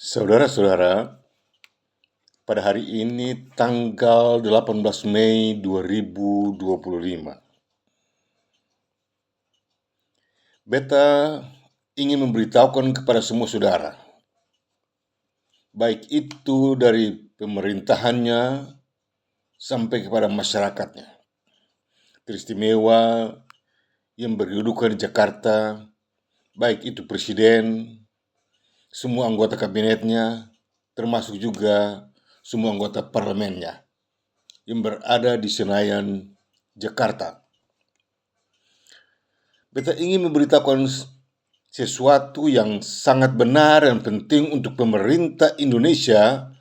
Saudara-saudara, pada hari ini tanggal 18 Mei 2025, beta ingin memberitahukan kepada semua saudara, baik itu dari pemerintahannya sampai kepada masyarakatnya, teristimewa yang berkedudukan di Jakarta, baik itu presiden, semua anggota kabinetnya, termasuk juga semua anggota parlemennya yang berada di Senayan, Jakarta. Beta ingin memberitahukan sesuatu yang sangat benar dan penting untuk pemerintah Indonesia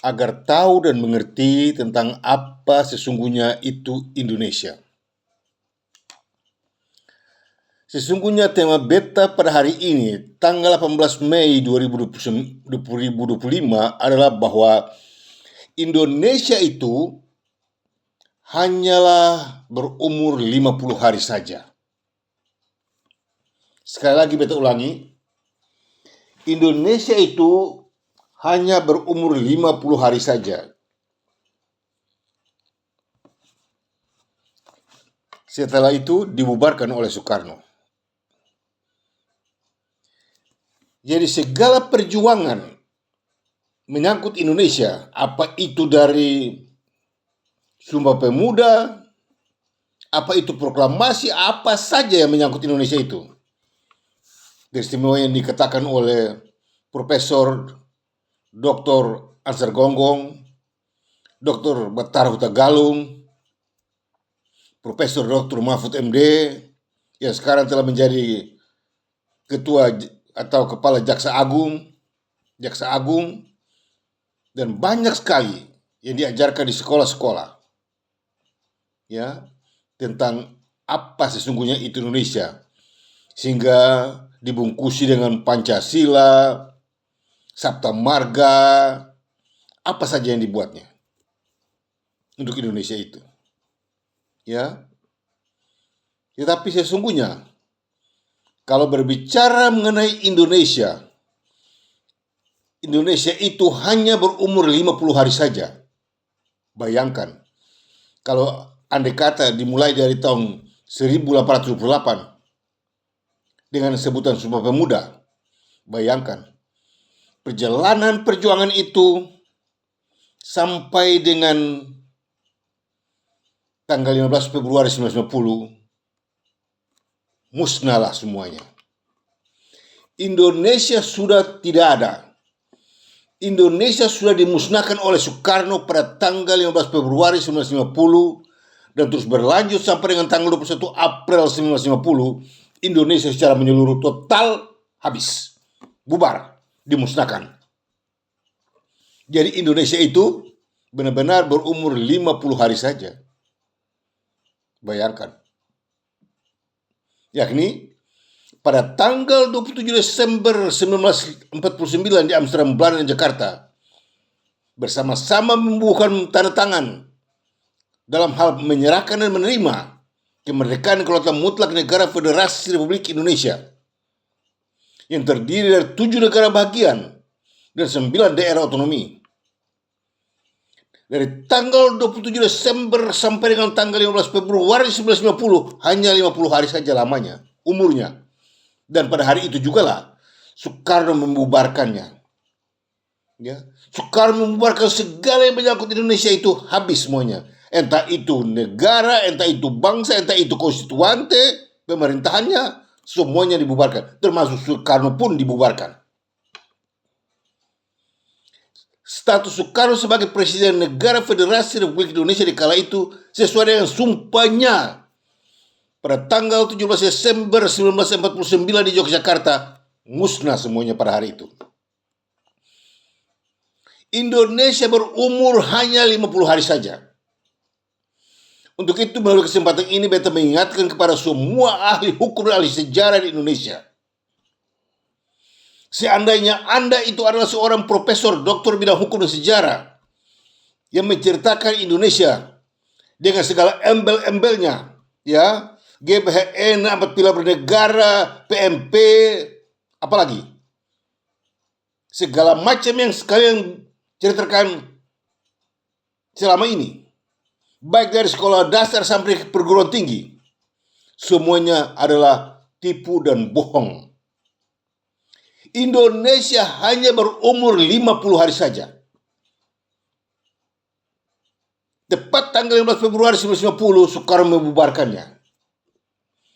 agar tahu dan mengerti tentang apa sesungguhnya itu Indonesia. Sesungguhnya tema beta pada hari ini, tanggal 18 Mei 2025 adalah bahwa Indonesia itu hanyalah berumur 50 hari saja. Sekali lagi beta ulangi, Indonesia itu hanya berumur 50 hari saja. Setelah itu dibubarkan oleh Soekarno. Jadi segala perjuangan menyangkut Indonesia, apa itu dari Sumpah Pemuda, apa itu proklamasi, apa saja yang menyangkut Indonesia itu, teristimewa yang dikatakan oleh Profesor Dr. Ansar Gonggong, Dr. Batar Hutagalung, Profesor Dr. Mahfud MD, yang sekarang telah menjadi ketua atau kepala Jaksa Agung, dan banyak sekali yang diajarkan di sekolah-sekolah, ya, tentang apa sesungguhnya itu Indonesia, sehingga dibungkusi dengan Pancasila, Sabta Marga, apa saja yang dibuatnya untuk Indonesia itu, ya. Tetapi sesungguhnya kalau berbicara mengenai Indonesia itu hanya berumur 50 hari saja. Bayangkan, kalau andai kata dimulai dari tahun 1828 dengan sebutan Sumpah Pemuda, bayangkan, perjalanan perjuangan itu sampai dengan tanggal 15 Februari 1950, musnahlah semuanya. Indonesia sudah tidak ada. Indonesia sudah dimusnahkan oleh Soekarno pada tanggal 15 Februari 1950 dan terus berlanjut sampai dengan tanggal 21 April 1950. Indonesia secara menyeluruh total habis, bubar, dimusnahkan. Jadi Indonesia itu benar-benar berumur 50 hari saja. Bayangkan. Yakni pada tanggal 27 Desember 1949 di Amsterdam, Belanda dan Jakarta, bersama-sama membubuhkan tanda tangan dalam hal menyerahkan dan menerima kemerdekaan dan kedaulatan mutlak negara Federasi Republik Indonesia yang terdiri dari 7 negara bagian dan 9 daerah otonomi. Dari tanggal 27 Desember sampai dengan tanggal 15 Februari 1950, hanya 50 hari saja lamanya, umurnya. Dan pada hari itu juga lah Soekarno membubarkannya. Ya, Soekarno membubarkan segala yang menyangkut Indonesia itu, habis semuanya. Entah itu negara, entah itu bangsa, entah itu konstituante, pemerintahannya, semuanya dibubarkan. Termasuk Soekarno pun dibubarkan. Status Soekarno sebagai Presiden Negara Federasi Republik Indonesia di kala itu sesuai dengan sumpahnya pada tanggal 17 Desember 1949 di Yogyakarta, musnah semuanya pada hari itu. Indonesia berumur hanya 50 hari saja. Untuk itu melalui kesempatan ini beta mengingatkan kepada semua ahli hukum dan ahli sejarah di Indonesia. Seandainya Anda itu adalah seorang profesor doktor bidang hukum dan sejarah yang menceritakan Indonesia dengan segala embel-embelnya, ya, GBHN, Amat Pilar Bernegara, PMP, apalagi segala macam yang sekalian ceritakan selama ini, baik dari sekolah dasar sampai ke perguruan tinggi, semuanya adalah tipu dan bohong. Indonesia hanya berumur 50 hari saja. Tepat tanggal 15 Februari 1950, Soekarno membubarkannya.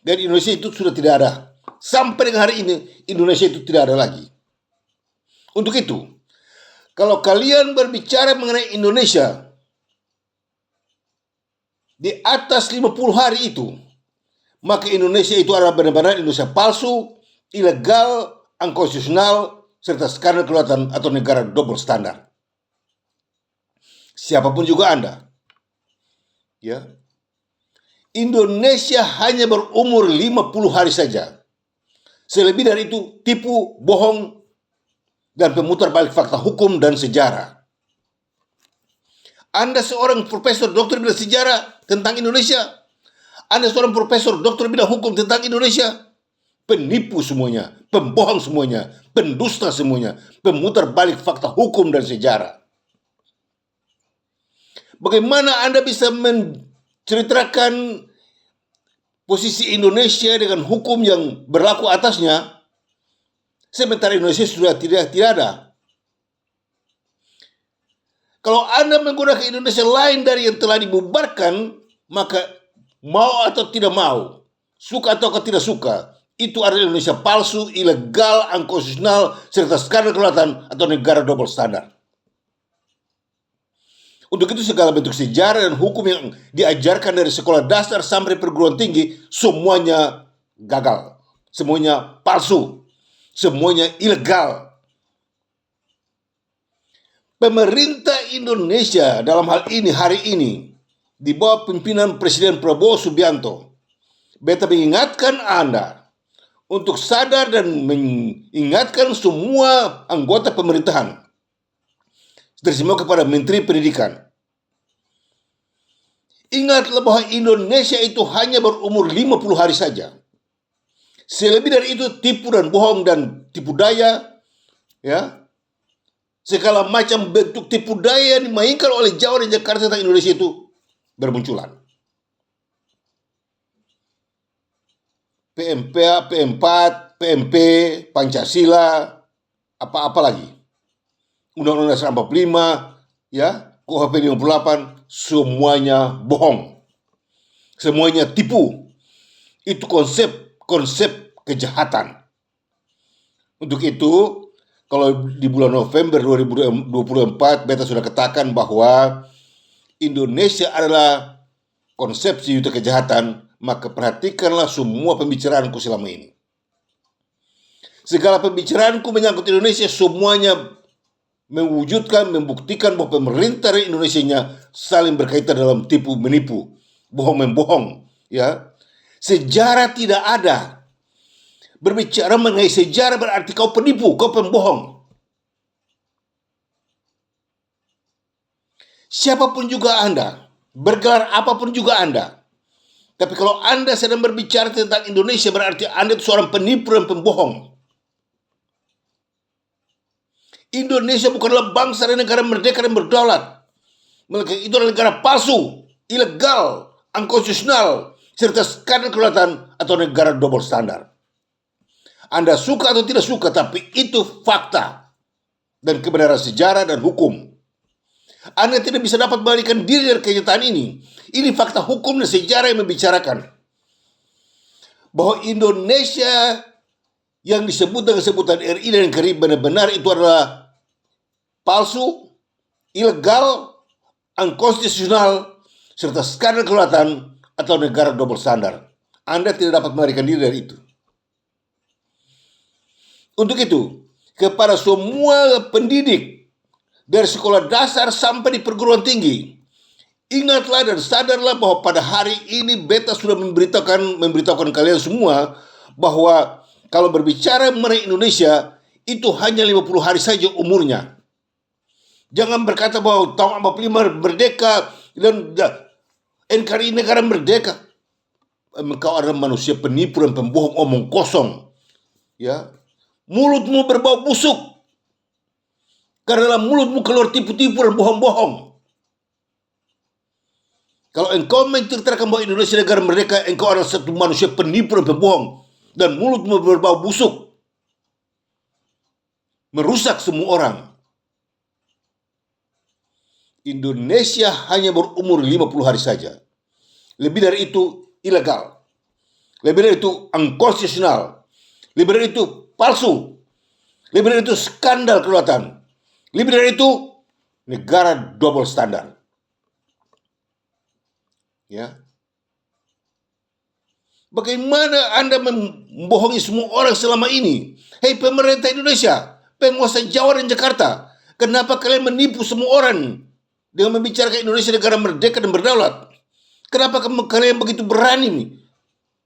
Dan Indonesia itu sudah tidak ada. Sampai dengan hari ini, Indonesia itu tidak ada lagi. Untuk itu, kalau kalian berbicara mengenai Indonesia di atas 50 hari itu, maka Indonesia itu adalah benar-benar Indonesia palsu, ilegal, unkonstitusional, serta skandal kelautan atau negara double standar. Siapapun juga Anda, ya, Indonesia hanya berumur 50 hari saja. Selebih dari itu tipu, bohong, dan pemutar balik fakta hukum dan sejarah. Anda seorang profesor doktor bidang sejarah tentang Indonesia, Anda seorang profesor doktor bidang hukum tentang Indonesia, penipu semuanya, pembohong semuanya, pendusta semuanya, pemutar balik fakta hukum dan sejarah. Bagaimana Anda bisa menceritakan posisi Indonesia dengan hukum yang berlaku atasnya, sementara Indonesia sudah tidak ada? Kalau Anda menggunakan Indonesia lain dari yang telah dibubarkan, maka mau atau tidak mau, suka atau tidak suka, itu adalah Indonesia palsu, ilegal, unkonstitusional, serta skandal kelautan atau negara double standar. Untuk itu segala bentuk sejarah dan hukum yang diajarkan dari sekolah dasar sampai perguruan tinggi, semuanya gagal, semuanya palsu, semuanya ilegal. Pemerintah Indonesia dalam hal ini hari ini di bawah pimpinan Presiden Prabowo Subianto, beta mengingatkan Anda untuk sadar dan mengingatkan semua anggota pemerintahan, terutama kepada Menteri Pendidikan. Ingatlah bahwa Indonesia itu hanya berumur 50 hari saja. Selebih dari itu tipu dan bohong dan tipu daya, ya. Segala macam bentuk tipu daya yang dimainkan oleh Jawa dan Jakarta tentang Indonesia itu bermunculan. PMP, P4, PMP, Pancasila, apa-apa lagi. Undang-Undang Dasar 45, ya, KUHP 58, semuanya bohong. Semuanya tipu. Itu konsep kejahatan. Untuk itu, kalau di bulan November 2024, beta sudah katakan bahwa Indonesia adalah konsepsi yuta kejahatan, maka perhatikanlah semua pembicaraanku selama ini. Segala pembicaraanku menyangkut Indonesia semuanya mewujudkan, membuktikan bahwa pemerintah Indonesia saling berkaitan dalam tipu menipu, bohong membohong, ya. Sejarah tidak ada. Berbicara mengenai sejarah berarti kau penipu, kau pembohong. Siapapun juga Anda, bergelar apapun juga Anda. Tapi kalau Anda sedang berbicara tentang Indonesia berarti Anda itu seorang penipu dan pembohong. Indonesia bukanlah bangsa dan negara merdeka dan berdaulat. Itu adalah negara palsu, ilegal, unkonstitusional, serta skandal kelautan atau negara double standar. Anda suka atau tidak suka, tapi itu fakta dan kebenaran sejarah dan hukum. Anda tidak bisa dapat membalikan diri dari kenyataan ini. Ini fakta hukum dan sejarah yang membicarakan bahwa Indonesia yang disebut dengan sebutan RI dan Karib benar-benar itu adalah palsu, ilegal, unkonstitusional, serta skandal kelautan atau negara double standar. Anda tidak dapat melarikan diri dari itu. Untuk itu, kepada semua pendidik dari sekolah dasar sampai di perguruan tinggi, ingatlah dan sadarlah bahwa pada hari ini beta sudah memberitahukan kalian semua bahwa kalau berbicara mengenai Indonesia itu hanya 50 hari saja umurnya. Jangan berkata bahwa tahun 45 merdeka dan NKRI negara merdeka. Engkau adalah manusia penipu dan pembohong, omong kosong. Ya, mulutmu berbau busuk. Karena dalam mulutmu keluar tipu-tipu dan bohong-bohong. Kalau engkau menceritakan bahwa Indonesia negara merdeka, engkau adalah satu manusia penipu dan pembohong. Dan mulutmu berbau busuk. Merusak semua orang. Indonesia hanya berumur 50 hari saja. Lebih dari itu ilegal. Lebih dari itu unconstitutional. Lebih dari itu palsu. Lebih dari itu skandal kedaulatan. Lebih dari itu negara double standar. Ya. Bagaimana Anda membohongi semua orang selama ini? Hei pemerintah Indonesia, penguasa Jawa dan Jakarta, kenapa kalian menipu semua orang dengan membicarakan Indonesia negara merdeka dan berdaulat? Kenapa kalian begitu berani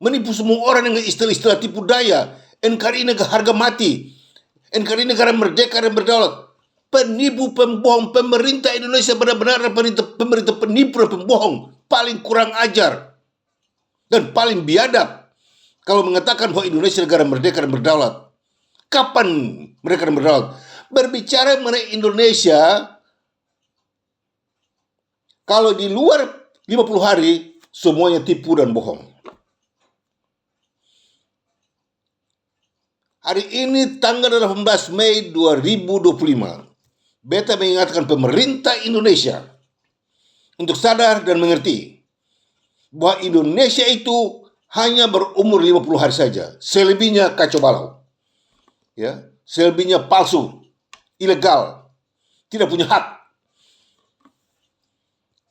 menipu semua orang dengan istilah-istilah tipu daya? NKRI negara harga mati, NKRI negara merdeka dan berdaulat. Penipu, pembohong. Pemerintah Indonesia benar-benar pemerintah penipu dan pembohong, paling kurang ajar dan paling biadab kalau mengatakan bahwa Indonesia negara merdeka dan berdaulat. Kapan mereka berdaulat? Berbicara mengenai Indonesia, kalau di luar 50 hari semuanya tipu dan bohong. Hari ini tanggal 18 Mei 2025, beta mengingatkan pemerintah Indonesia untuk sadar dan mengerti bahwa Indonesia itu hanya berumur 50 hari saja. Selebihnya kacau balau. Ya, selebihnya palsu, ilegal, tidak punya hak.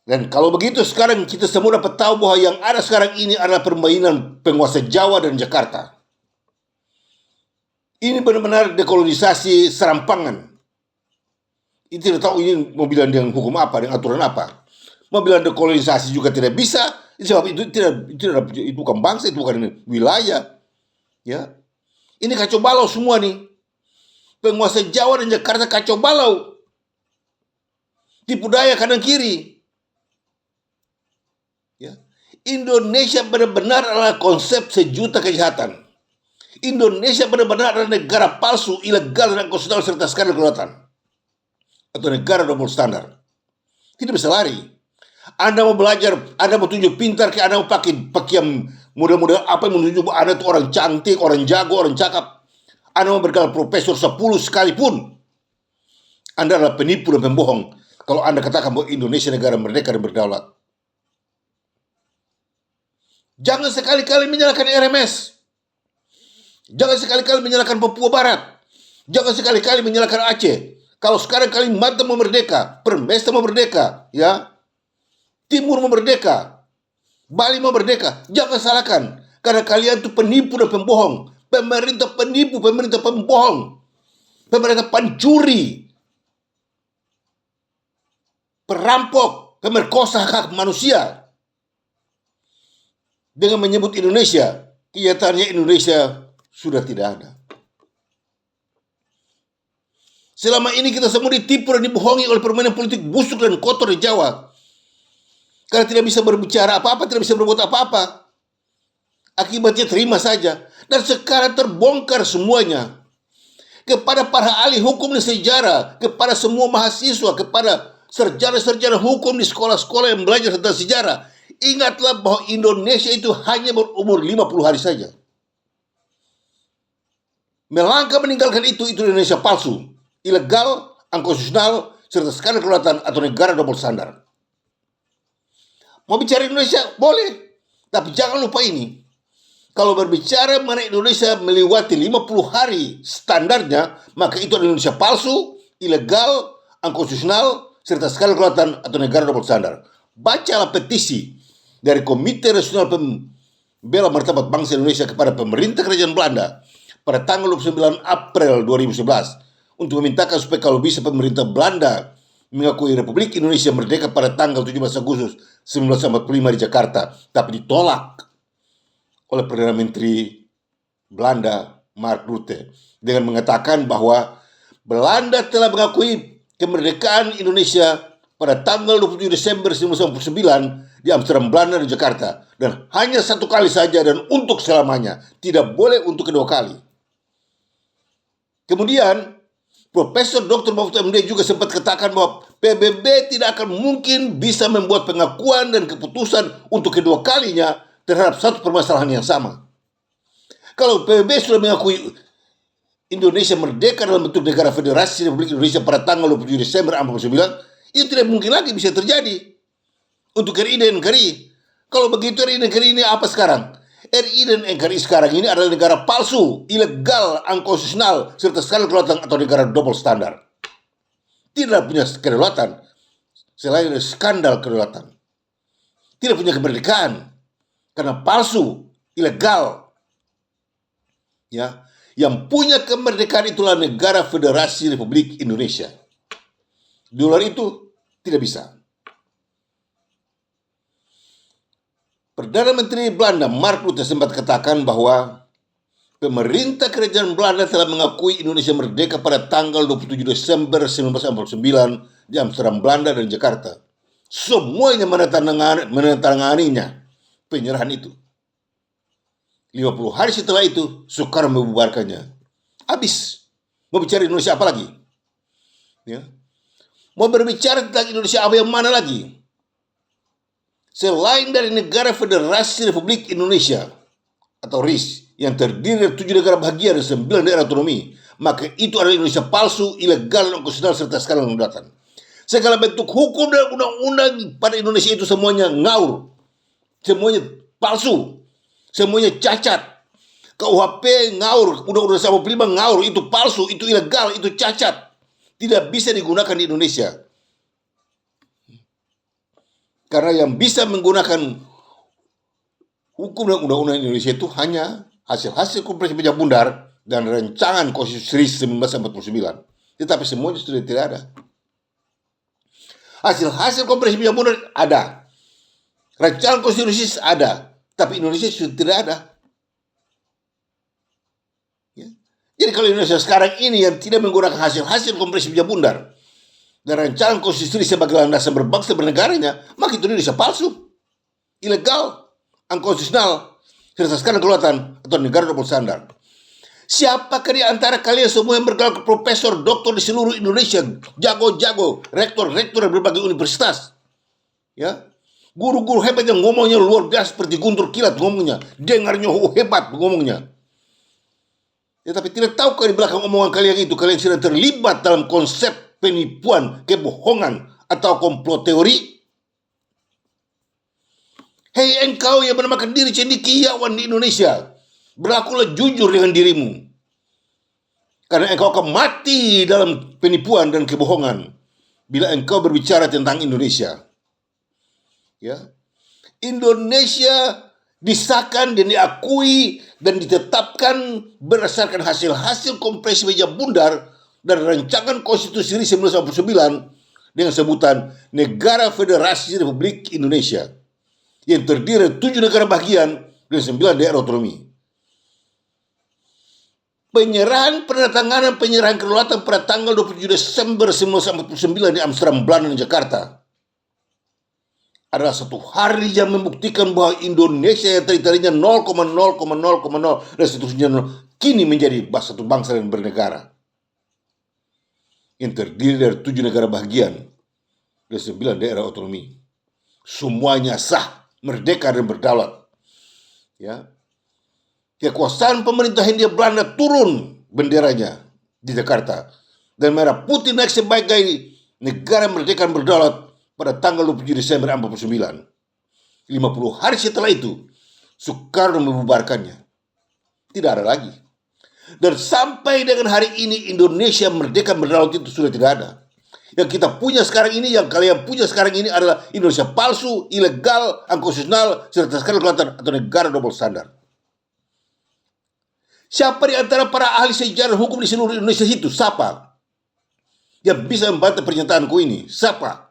Dan kalau begitu sekarang kita semua dapat tahu bahwa yang ada sekarang ini adalah permainan penguasa Jawa dan Jakarta. Ini benar-benar dekolonisasi serampangan. Ini tidak tahu ini mau bilang dengan hukum apa, dengan aturan apa. Mau bilang dekolonisasi juga tidak bisa. Sebab itu itu bukan bangsa, itu bukan wilayah. Ya, ini kacau balau semua nih. Penguasa Jawa dan Jakarta kacau balau. Tipu daya kanan kiri. Ya. Indonesia benar-benar adalah konsep sejuta kejahatan. Indonesia benar-benar adalah negara palsu, ilegal dan konstitusional serta skandal kedaulatan. Atau negara double standar. Tidak bisa lari. Anda mau belajar, Anda mau tunjuk pintar, Anda mau pakai pakaian muda-muda apa yang menunjuk Anda itu orang cantik, orang jago, orang cakap. Anda mau bergelar profesor 10 sekalipun, Anda adalah penipu dan pembohong kalau Anda katakan bahwa Indonesia negara merdeka dan berdaulat. Jangan sekali-kali menyalahkan RMS. Jangan sekali-kali menyalahkan Papua Barat. Jangan sekali-kali menyalahkan Aceh. Kalau sekarang Kalimantan mau merdeka, Permesta mau merdeka, ya, Timur mau merdeka, Bali mau merdeka, jangan salahkan. Karena kalian itu penipu dan pembohong. Pemerintah penipu, pemerintah pembohong, pemerintah pencuri, perampok, pemerkosa hak manusia. Dengan menyebut Indonesia, kenyataannya Indonesia sudah tidak ada. Selama ini kita semua ditipu dan dibohongi oleh permainan politik busuk dan kotor di Jawa. Karena tidak bisa berbicara apa-apa, tidak bisa berbuat apa-apa. Akibatnya terima saja. Dan sekarang terbongkar semuanya. Kepada para ahli hukum dan sejarah, kepada semua mahasiswa, kepada sarjana-sarjana hukum di sekolah-sekolah yang belajar tentang sejarah. Ingatlah bahwa Indonesia itu hanya berumur 50 hari saja. Melangkah meninggalkan itu Indonesia palsu, ilegal, unconstitutional, serta skandal kedaulatan atau negara double standar. Mau bicara Indonesia? Boleh. Tapi jangan lupa ini. Kalau berbicara mengenai Indonesia melewati 50 hari standarnya, maka itu adalah Indonesia palsu, ilegal, unconstitutional, serta skandal kedaulatan atau negara double standar. Bacalah petisi dari Komite Nasional Pembela Martabat Bangsa Indonesia kepada pemerintah Kerajaan Belanda pada tanggal 29 April 2011 untuk memintakan supaya kalau bisa pemerintah Belanda mengakui Republik Indonesia merdeka pada tanggal 17 Agustus 1945 di Jakarta, tapi ditolak oleh Perdana Menteri Belanda Mark Rutte dengan mengatakan bahwa Belanda telah mengakui kemerdekaan Indonesia pada tanggal 27 Desember 1949 di Amsterdam, Belanda dan Jakarta, dan hanya satu kali saja dan untuk selamanya, tidak boleh untuk kedua kali. Kemudian Profesor Dr. Mahfud MD juga sempat katakan bahwa PBB tidak akan mungkin bisa membuat pengakuan dan keputusan untuk kedua kalinya terhadap satu permasalahan yang sama. Kalau PBB sudah mengakui Indonesia merdeka dalam bentuk negara federasi Republik Indonesia pada tanggal 27 Desember 1949, itu tidak mungkin lagi bisa terjadi untuk RI dan NKRI. Kalau begitu RI dan NKRI ini apa sekarang? RI dan NKRI sekarang ini adalah negara palsu, ilegal, unkonstitusional, serta skandal kedaulatan atau negara double standar. Tidak punya kedaulatan selain dari skandal kedaulatan. Tidak punya kemerdekaan karena palsu, ilegal. Ya, yang punya kemerdekaan itulah negara Federasi Republik Indonesia. Di luar itu tidak bisa. Perdana Menteri Belanda Mark Rutte sempat katakan bahwa pemerintah kerajaan Belanda telah mengakui Indonesia merdeka pada tanggal 27 Desember 1949 di Amsterdam, Belanda dan Jakarta. Semuanya menandatanganinya penyerahan itu. 50 hari setelah itu, Soekarno membubarkannya. Habis. Mau bicara Indonesia apa lagi? Ya. Mau berbicara tentang Indonesia apa yang mana lagi? Selain dari negara Federasi Republik Indonesia atau RIS yang terdiri dari 7 negara bahagian dan 9 daerah otonomi, maka itu adalah Indonesia palsu, ilegal, dan konstitusional serta skandal kedaulatan. Segala bentuk hukum dan undang-undang pada Indonesia itu semuanya ngaur, semuanya palsu, semuanya cacat. KUHP ngaur, Undang-Undang 45 ngaur, itu palsu, itu ilegal, itu cacat, tidak bisa digunakan di Indonesia. Karena yang bisa menggunakan hukum dan undang-undang Indonesia itu hanya hasil-hasil konferensi meja bundar dan rancangan Konstitusi 1949. Tetapi semuanya sudah tidak ada. Hasil-hasil konferensi meja bundar ada. Rancangan Konstitusi ada. Tapi Indonesia sudah tidak ada. Ya. Jadi kalau Indonesia sekarang ini yang tidak menggunakan hasil-hasil konferensi meja bundar dan rancangan konstitusi sebagai landasan berbangsa bernegaranya, maka itu Indonesia palsu, ilegal, unkonstitusional, serta skandal kedaulatan atau negara double standar. Siapakah di antara kalian semua yang bergelar profesor, doktor di seluruh Indonesia, jago-jago, rektor-rektor dari berbagai universitas, ya, guru-guru hebat yang ngomongnya luar biasa seperti Guntur Kilat ngomongnya, dengarnya hebat ngomongnya. Ya, tapi tidak tahukah di belakang omongan kalian itu kalian sedang terlibat dalam konsep penipuan, kebohongan, atau komplot teori? Hei engkau yang menamakan diri cendekiawan di Indonesia, berlakulah jujur dengan dirimu. Karena engkau akan mati dalam penipuan dan kebohongan bila engkau berbicara tentang Indonesia. Ya, Indonesia disahkan dan diakui dan ditetapkan berdasarkan hasil-hasil konferensi meja bundar dan rancangan Konstitusi 1949 dengan sebutan Negara Federasi Republik Indonesia yang terdiri dari 7 negara bahagian dan 9 daerah otonomi. Penandatanganan penyerahan kedaulatan pada tanggal 27 Desember 1949 di Amsterdam, Belanda dan Jakarta adalah satu hari yang membuktikan bahwa Indonesia yang tadinya 0,0,0,0 dan seterusnya kini menjadi satu bangsa dan bernegara yang terdiri dari 7 negara bahagian dan 9 daerah otonomi. Semuanya sah, merdeka dan berdaulat. Ya. Kekuasaan pemerintah Hindia Belanda turun benderanya di Jakarta dan merah putih naik sebagai negara merdeka dan berdaulat pada tanggal 27 Desember 1949. 50 hari setelah itu, Soekarno membubarkannya. Tidak ada lagi. Dan sampai dengan hari ini Indonesia merdeka berdaulat itu sudah tidak ada. Yang kita punya sekarang ini, yang kalian punya sekarang ini adalah Indonesia palsu, ilegal, unkonstitusional, serta skandal kedaulatan atau negara double standar. Siapa di antara para ahli sejarah hukum di seluruh Indonesia itu? Siapa yang bisa membantah pernyataanku ini? Siapa?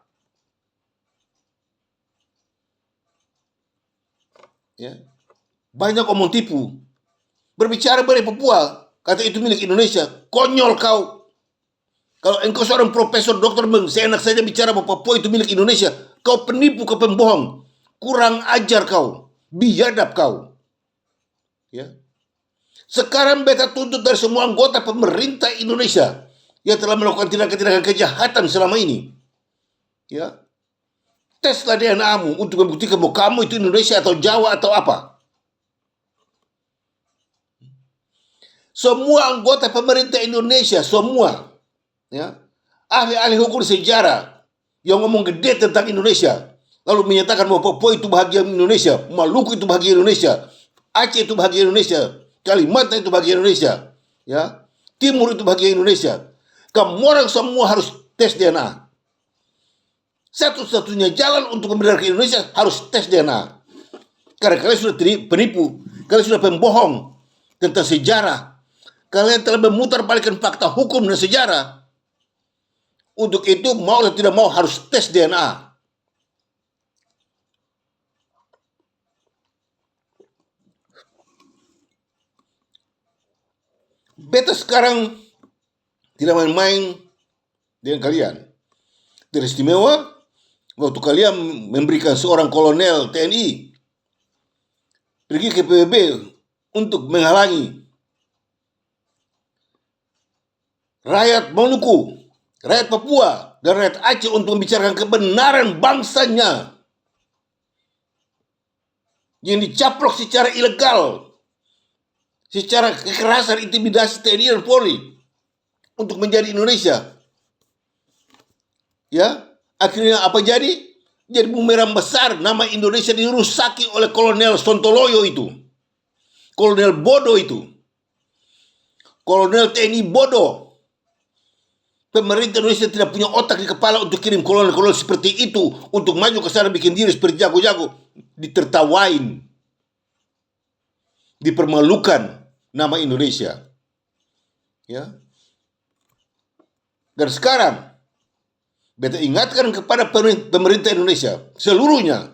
Ya. Banyak omong tipu. Berbicara mengenai Papua, kata itu milik Indonesia. Konyol kau. Kalau engkau seorang profesor dokter seenak saja bicara bahwa Papua itu milik Indonesia, kau penipu, kau pembohong. Kurang ajar kau. Biadab kau. Ya. Sekarang beta tuntut dari semua anggota pemerintah Indonesia, yang telah melakukan tindakan-tindakan kejahatan selama ini. Ya, teslah DNA-mu untuk membuktikan bahwa kamu itu Indonesia atau Jawa atau apa. Semua anggota pemerintah Indonesia, semua, ya, ahli-ahli hukum sejarah yang ngomong gede tentang Indonesia, lalu menyatakan bahwa Papua itu bahagian Indonesia, Maluku itu bahagian Indonesia, Aceh itu bahagian Indonesia, Kalimantan itu bahagian Indonesia, ya, Timur itu bahagian Indonesia. Kamu orang semua harus tes DNA. Satu-satunya jalan untuk membenarkan Indonesia harus tes DNA. Karena kalian sudah penipu, kalian sudah pembohong tentang sejarah. Kalian telah memutarbalikkan fakta hukum dan sejarah. Untuk itu mau atau tidak mau harus tes DNA. Beta sekarang tidak main-main dengan kalian. Teristimewa waktu kalian memberikan seorang kolonel TNI pergi ke PBB untuk menghalangi rakyat Maluku, rakyat Papua, dan rakyat Aceh untuk membicarakan kebenaran bangsanya yang dicaplok secara ilegal, secara kekerasan, intimidasi TNI dan Polri untuk menjadi Indonesia. Ya, akhirnya apa jadi? Jadi bumerang besar, nama Indonesia dirusaki oleh Kolonel Sontoloyo itu, Kolonel bodoh itu, Kolonel TNI bodoh. Pemerintah Indonesia tidak punya otak di kepala untuk kirim kolonel-kolonel seperti itu untuk maju ke sana bikin diri seperti jago-jago, ditertawain, dipermalukan nama Indonesia. Ya. Dan sekarang beta ingatkan kepada pemerintah Indonesia seluruhnya,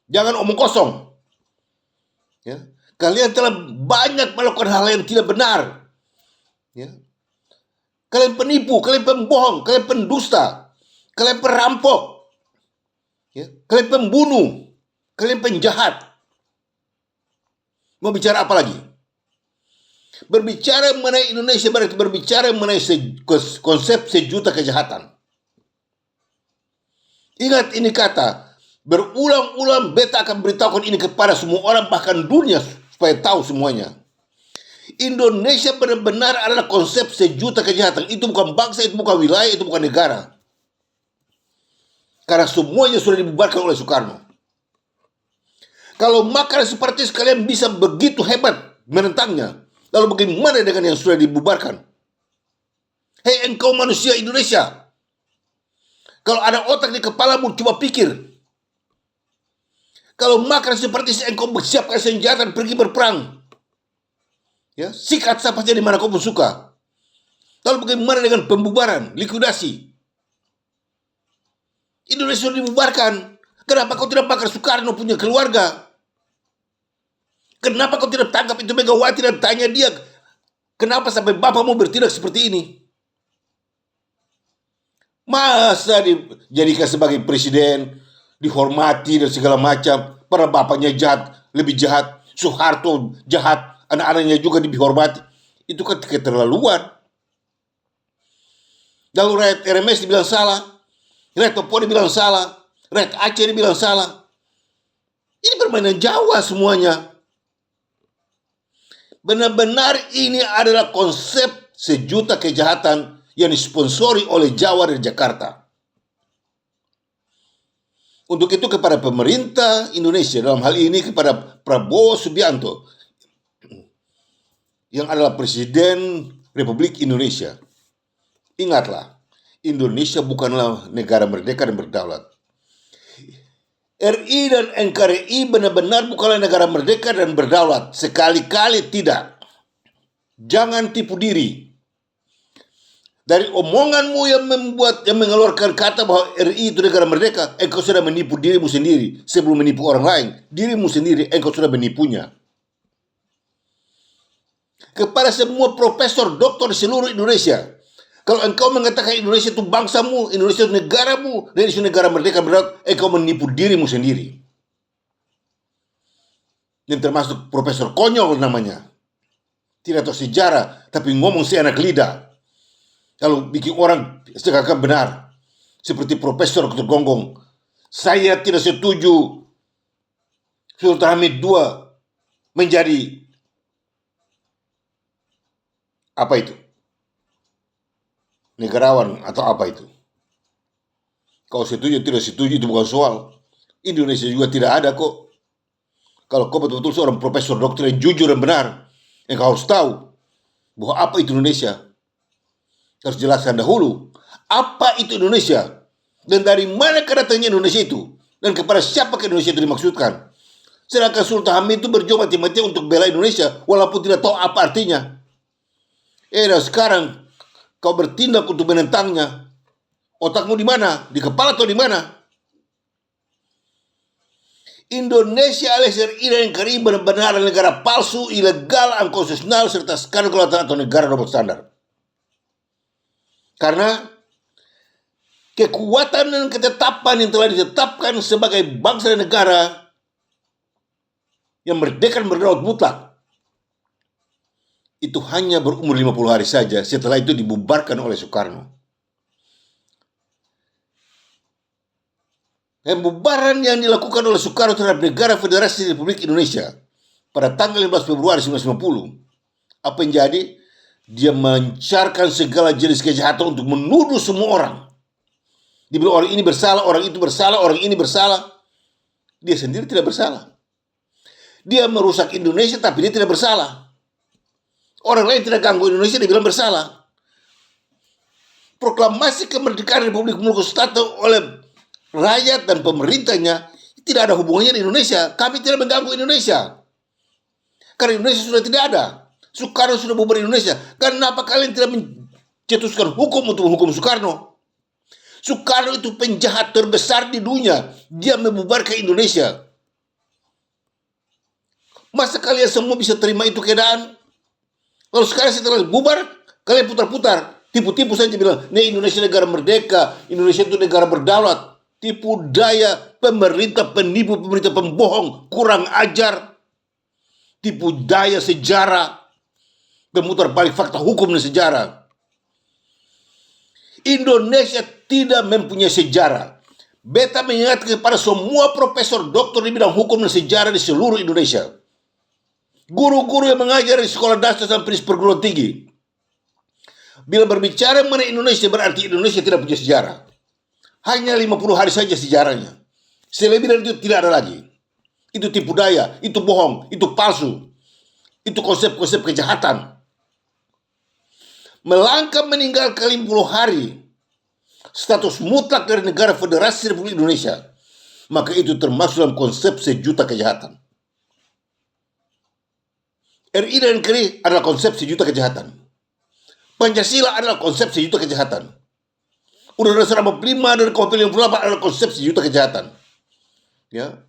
jangan omong kosong. Ya. Kalian telah banyak melakukan hal yang tidak benar. Ya. Kalian penipu, kalian pembohong, kalian pendusta, kalian perampok, ya, kalian pembunuh, kalian penjahat. Mau bicara apa lagi? Berbicara mengenai Indonesia berarti berbicara mengenai konsep sejuta kejahatan. Ingat ini kata, berulang-ulang beta akan beritahukan ini kepada semua orang, bahkan dunia, supaya tahu semuanya. Indonesia benar-benar adalah konsep sejuta kejahatan. Itu bukan bangsa, itu bukan wilayah, itu bukan negara. Karena semuanya sudah dibubarkan oleh Soekarno. Kalau makar seperti sekalian bisa begitu hebat menentangnya, lalu bagaimana dengan yang sudah dibubarkan? Hei engkau manusia Indonesia, kalau ada otak di kepalamu, coba pikir. Kalau makar seperti engkau bersiapkan senjata dan pergi berperang, ya, sikat siapa saja di mana kau pun suka. Lalu bagaimana dengan pembubaran, likuidasi? Indonesia sudah dibubarkan. Kenapa kau tidak bakar Soekarno punya keluarga? Kenapa kau tidak tangkap itu Megawati dan tanya dia, kenapa sampai bapakmu bertindak seperti ini? Masa dijadikan sebagai presiden, dihormati dan segala macam, para bapaknya jahat, lebih jahat, Soeharto jahat, anak-anaknya juga dihormati. Itu kan keterlaluan. Lalu rakyat RMS dibilang salah, rakyat Papua dibilang salah, rakyat Aceh dibilang salah. Ini permainan Jawa semuanya. Benar-benar ini adalah konsep sejuta kejahatan yang disponsori oleh Jawa dan Jakarta. Untuk itu kepada pemerintah Indonesia, dalam hal ini kepada Prabowo Subianto, yang adalah Presiden Republik Indonesia, ingatlah, Indonesia bukanlah negara merdeka dan berdaulat. RI dan NKRI benar-benar bukanlah negara merdeka dan berdaulat. Sekali-kali tidak. Jangan tipu diri. Dari omonganmu yang mengeluarkan kata bahwa RI itu negara merdeka, engkau sudah menipu dirimu sendiri. Sebelum menipu orang lain, dirimu sendiri engkau sudah menipunya. Kepada semua profesor, doktor di seluruh Indonesia, kalau engkau mengatakan Indonesia itu bangsamu, Indonesia itu negaramu, dan itu negara merdeka berdaulat, engkau menipu dirimu sendiri. Dan termasuk profesor konyol namanya. Tidak tahu sejarah, tapi ngomong seenak lidah. Lalu bikin orang seakan benar. Seperti Profesor Dr. Gonggong. Saya tidak setuju Sultan Hamid II menjadi apa itu? Negarawan atau apa itu? Kau setuju tidak setuju itu bukan soal. Indonesia juga tidak ada kok. Kalau kau betul-betul seorang profesor dokter yang jujur dan benar, yang kau harus tahu bahwa apa itu Indonesia. Harus jelaskan dahulu apa itu Indonesia dan dari mana datangnya Indonesia itu dan kepada siapa Indonesia itu dimaksudkan. Sedangkan Sultan Hamid itu berjuang mati-matian untuk bela Indonesia walaupun tidak tahu apa artinya. Dan sekarang kau bertindak untuk menentangnya. Otakmu di mana? Di kepala atau di mana? Indonesia alias RI dan NKRI benar-benar negara palsu, ilegal, unkonstitusional, serta skandal kelautan atau negara double standar. Karena kekuatan dan ketetapan yang telah ditetapkan sebagai bangsa dan negara yang merdeka dan berdaulat mutlak itu hanya berumur 50 hari saja. Setelah itu dibubarkan oleh Soekarno. Pembubaran yang dilakukan oleh Soekarno terhadap negara Federasi Republik Indonesia pada tanggal 15 Februari 1950, apa yang jadi? Dia melancarkan segala jenis kejahatan untuk menuduh semua orang. Dibilang orang ini bersalah, orang itu bersalah, orang ini bersalah. Dia sendiri tidak bersalah. Dia merusak Indonesia tapi dia tidak bersalah. Orang lain tidak ganggu Indonesia, dia bilang bersalah. Proklamasi kemerdekaan Republik Maluku Utara oleh rakyat dan pemerintahnya tidak ada hubungannya dengan Indonesia. Kami tidak mengganggu Indonesia. Karena Indonesia sudah tidak ada. Soekarno sudah bubar Indonesia. Kenapa kalian tidak mencetuskan hukum untuk menghukum Soekarno? Soekarno itu penjahat terbesar di dunia. Dia membubarkan Indonesia. Masa kalian semua bisa terima itu keadaan? Lalu sekarang setelah bubar, kalian putar-putar. Tipu-tipu saja bilang, nih Indonesia negara merdeka. Indonesia itu negara berdaulat. Tipu daya pemerintah penipu, pemerintah pembohong, kurang ajar. Tipu daya sejarah. Pemutar balik fakta hukum dan sejarah. Indonesia tidak mempunyai sejarah. Beta mengingatkan kepada semua profesor doktor di bidang hukum dan sejarah di seluruh Indonesia. Guru-guru yang mengajar di sekolah dasar sampai di perguruan tinggi. Bila berbicara mengenai Indonesia berarti Indonesia tidak punya sejarah. Hanya 50 hari saja sejarahnya. Selebih dari itu tidak ada lagi. Itu tipu daya, itu bohong, itu palsu. Itu konsep-konsep kejahatan. Melangkah meninggalkan 50 hari status mutlak dari negara Federasi Republik Indonesia, maka itu termasuk dalam konsep sejuta kejahatan. RI dan NKRI adalah konsep sejuta kejahatan. Pancasila adalah konsep sejuta kejahatan. Undang-Undang Dasar 45 dan KUHP 58 adalah konsep sejuta kejahatan. Ya.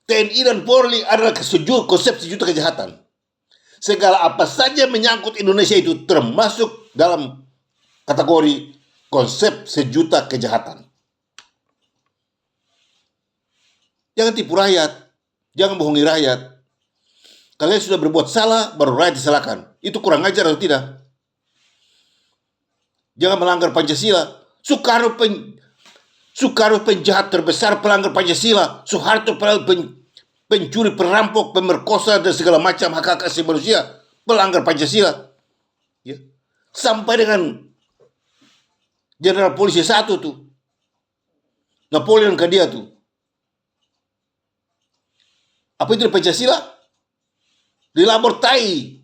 TNI dan Polri adalah konsep sejuta kejahatan. Segala apa saja menyangkut Indonesia itu termasuk dalam kategori konsep sejuta kejahatan. Jangan tipu rakyat, jangan bohongi rakyat. Kalian sudah berbuat salah, baru rakyat disalahkan. Itu kurang ajar atau tidak? Jangan melanggar Pancasila. Soekarno penjahat terbesar, pelanggar Pancasila. Soeharto pencuri, perampok, pemerkosa dan segala macam hak asasi manusia, pelanggar Pancasila. Ya. Sampai dengan Jenderal Polisi 1 tuh, Napoleon ke dia tuh. Apa itu Pancasila? Dilabor tai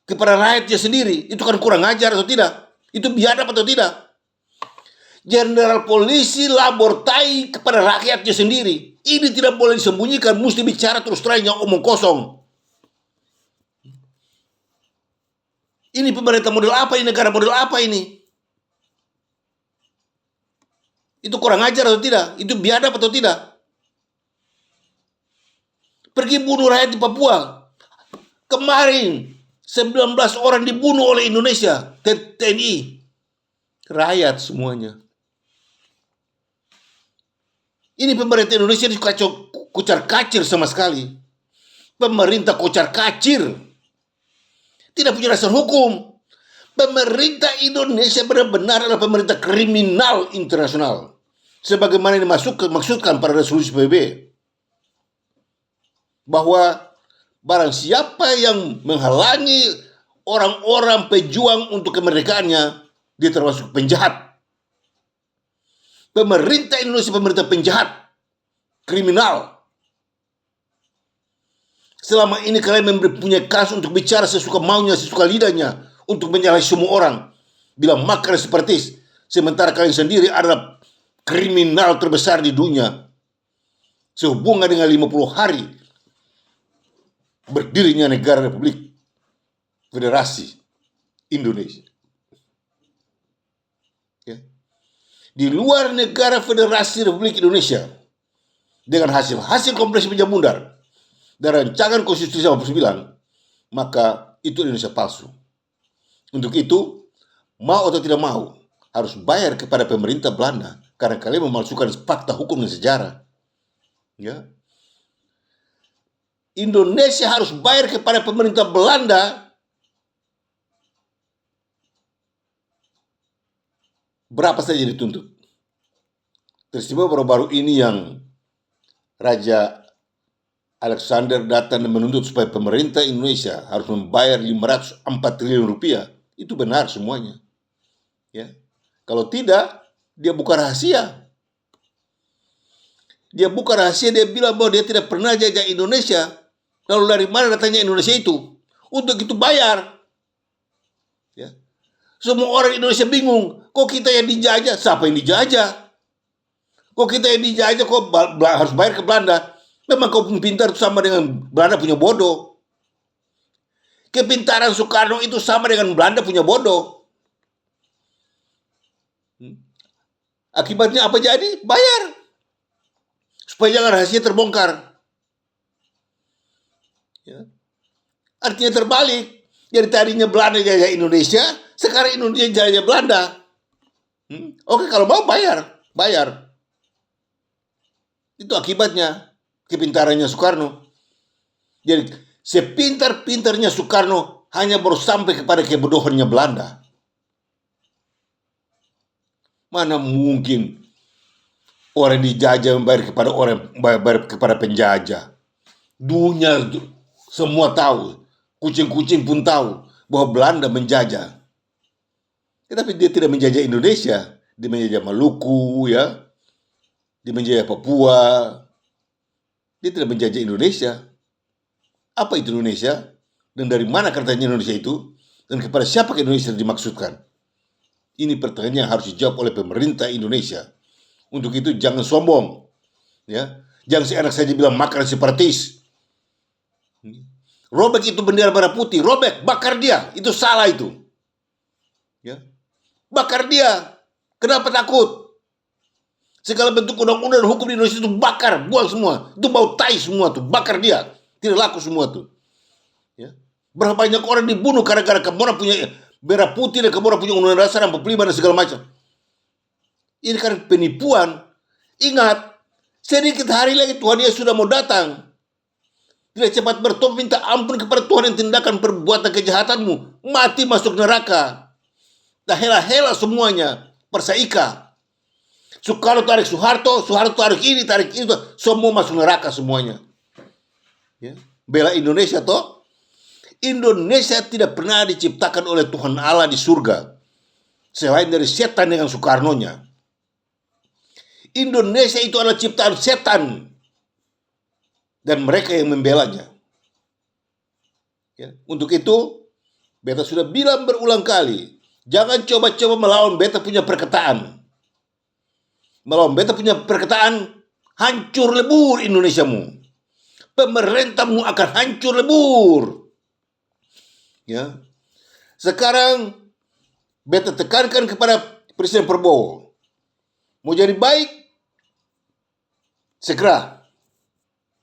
kepada rakyatnya sendiri. Itu kan kurang ajar atau tidak? Itu biadab atau tidak? Jenderal Polisi labor tai kepada rakyatnya sendiri. Ini tidak boleh disembunyikan, mesti bicara terus terang, jangan omong kosong. Ini pemerintah model apa ini, negara model apa ini? Itu kurang ajar atau tidak? Itu biadab atau tidak? Pergi bunuh rakyat di Papua. Kemarin 19 orang dibunuh oleh Indonesia, TNI. Rakyat semuanya. Ini pemerintah Indonesia dikacau kucar-kacir sama sekali. Pemerintah kocar-kacir. Tidak punya dasar hukum. Pemerintah Indonesia benar-benar adalah pemerintah kriminal internasional, sebagaimana dimaksudkan pada resolusi PBB, bahwa barang siapa yang menghalangi orang-orang pejuang untuk kemerdekaannya, dia termasuk penjahat. Pemerintah Indonesia pemerintah penjahat, kriminal. Selama ini kalian mempunyai kasus untuk bicara sesuka maunya, sesuka lidahnya, untuk menyalahi semua orang, bilang makar separatis, sementara kalian sendiri adalah kriminal terbesar di dunia. Sehubungan dengan 50 hari berdirinya negara Republik Federasi Indonesia. Ya. Di luar negara Federasi Republik Indonesia, dengan hasil kompresi Meja Bundar dan rancangan konstitusi 89, maka itu Indonesia palsu. Untuk itu, mau atau tidak mau, harus bayar kepada pemerintah Belanda karena kalian memalsukan fakta hukum dan sejarah. Ya. Indonesia harus bayar kepada pemerintah Belanda berapa saja dituntut. Peristiwa baru-baru ini yang Raja Alexander datang dan menuntut supaya pemerintah Indonesia harus membayar 504 triliun rupiah, itu benar semuanya. Ya. Kalau tidak, dia buka rahasia. Dia buka rahasia, dia bilang bahwa dia tidak pernah jajah Indonesia. Lalu dari mana datangnya Indonesia itu? Untuk itu bayar. Ya. Semua orang Indonesia bingung. Kok kita yang dijajah? Siapa yang dijajah? Kok kita yang dijajah? Kok harus bayar ke Belanda? Memang kau pintar itu sama dengan Belanda punya bodoh. Kepintaran Soekarno itu sama dengan Belanda punya bodoh. Akibatnya apa jadi? Bayar. Supaya jangan rahasia terbongkar. Ya. Artinya terbalik. Jadi tadinya Belanda jajah Indonesia, sekarang Indonesia jajah Belanda. Oke, kalau mau bayar. Bayar. Itu akibatnya kepintarannya Soekarno. Jadi sepintar-pintarnya Soekarno hanya baru sampai kepada kebodohannya Belanda. Mana mungkin orang dijajah membayar kepada orang bayar kepada penjajah. Dunia semua tahu, kucing-kucing pun tahu bahwa Belanda menjajah. Tetapi dia tidak menjajah Indonesia, dia menjajah Maluku, ya, dia menjajah Papua. Dia tidak menjajah Indonesia. Apa itu Indonesia? Dan dari mana katanya Indonesia itu? Dan kepada siapa Indonesia dimaksudkan? Ini pertanyaan yang harus dijawab oleh pemerintah Indonesia. Untuk itu jangan sombong. Ya. Jangan seenak saja bilang makar separatis. Robek itu bendera merah putih. Robek, bakar dia. Itu salah itu. Ya. Bakar dia. Kenapa takut? Segala bentuk undang-undang dan hukum di Indonesia itu bakar, buang semua. Itu bau tai semua tuh, bakar dia. Tidak laku semua tuh. Ya. Berapa banyak orang dibunuh gara-gara kamu orang punya merah putih dan kamu orang punya undang-undang dasar 45 dan segala macam. Ini kan penipuan. Ingat, sedikit hari lagi Tuhan Yesus sudah mau datang. Tidak cepat bertobat minta ampun kepada Tuhan yang tindakan perbuatan kejahatanmu. Mati masuk neraka. Dah hela-hela semuanya. Persaika. Soekarno tarik Soeharto, Soeharto tarik ini, tarik itu, semua masuk neraka semuanya. Ya. Bela Indonesia toh? Indonesia tidak pernah diciptakan oleh Tuhan Allah di surga selain dari setan dengan Soekarno-nya. Indonesia itu adalah ciptaan setan dan mereka yang membelanya. Ya. Untuk itu, beta sudah bilang berulang kali, jangan coba-coba melawan beta punya perkataan. Melawan beta punya perkataan, hancur lebur Indonesiamu. Pemerintahmu akan hancur lebur. Ya. Sekarang beta tekankan kepada Presiden Prabowo, mau jadi baik, segera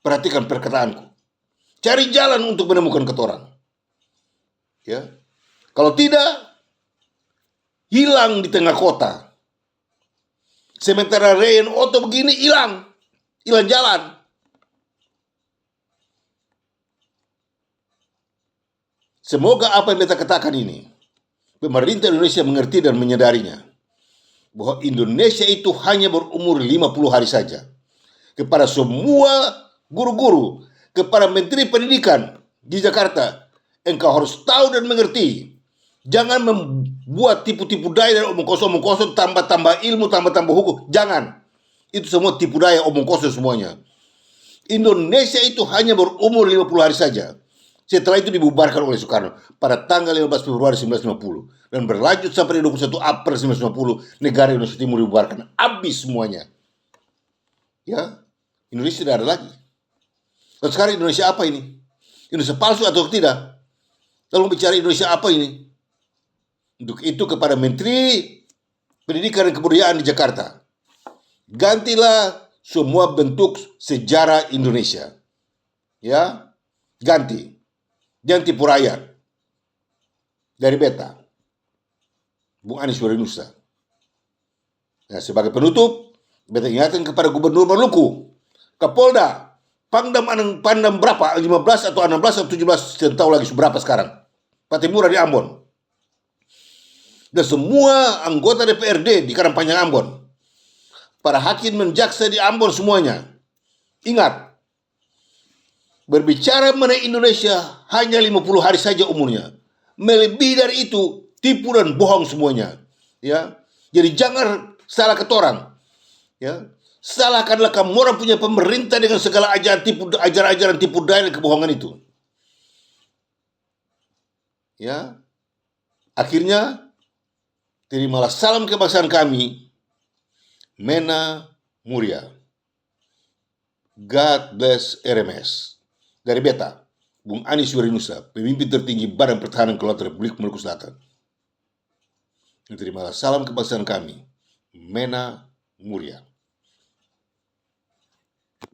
perhatikan perkataanku. Cari jalan untuk menemukan ketorang. Ya. Kalau tidak, hilang di tengah kota. Sementara Rayon Oto begini hilang jalan. Semoga apa yang beta katakan ini pemerintah Indonesia mengerti dan menyadarinya bahwa Indonesia itu hanya berumur 50 hari saja. Kepada semua guru-guru, kepada Menteri Pendidikan di Jakarta, engkau harus tahu dan mengerti. Jangan membuat tipu-tipu daya dan omong kosong, tambah-tambah ilmu, tambah-tambah hukum. Jangan. Itu semua tipu daya, omong kosong semuanya. Indonesia itu hanya berumur 50 hari saja. Setelah itu dibubarkan oleh Soekarno pada tanggal 15 Februari 1950 dan berlanjut sampai 21 April 1950 negara Indonesia Timur dibubarkan. Habis semuanya. Ya, Indonesia tidak ada lagi. Dan sekarang Indonesia apa ini? Indonesia palsu atau tidak? Tolong bicara Indonesia apa ini? Untuk itu kepada Menteri Pendidikan dan Kebudayaan di Jakarta, gantilah semua bentuk sejarah Indonesia. Ya, ganti. Jangan tipu rakyat. Dari Beta, Bung Anies Warinusa. Nah, sebagai penutup, Beta ingatkan kepada Gubernur Maluku, Kapolda, Pangdam berapa? 15 atau 16 atau 17, tidak tahu lagi berapa sekarang. Patimura di Ambon. Dan semua anggota DPRD di Karangpanjang Ambon. Para hakim dan jaksa di Ambon semuanya. Ingat, berbicara mengenai Indonesia hanya 50 hari saja umurnya. Melebihi dari itu, tipu dan bohong semuanya. Ya. Jadi jangan salah ketorang. Ya. Salahkanlah kamu orang punya pemerintah dengan segala ajaran tipu daya dan kebohongan itu. Ya. Akhirnya terimalah salam kebangsaan kami, Mena Muria. God bless RMS. Dari Beta, Bung Anies Warinusa, pemimpin tertinggi Badan Pertahanan Kelautan Republik Maluku Selatan. Terimalah salam kebangsaan kami, Mena Muria.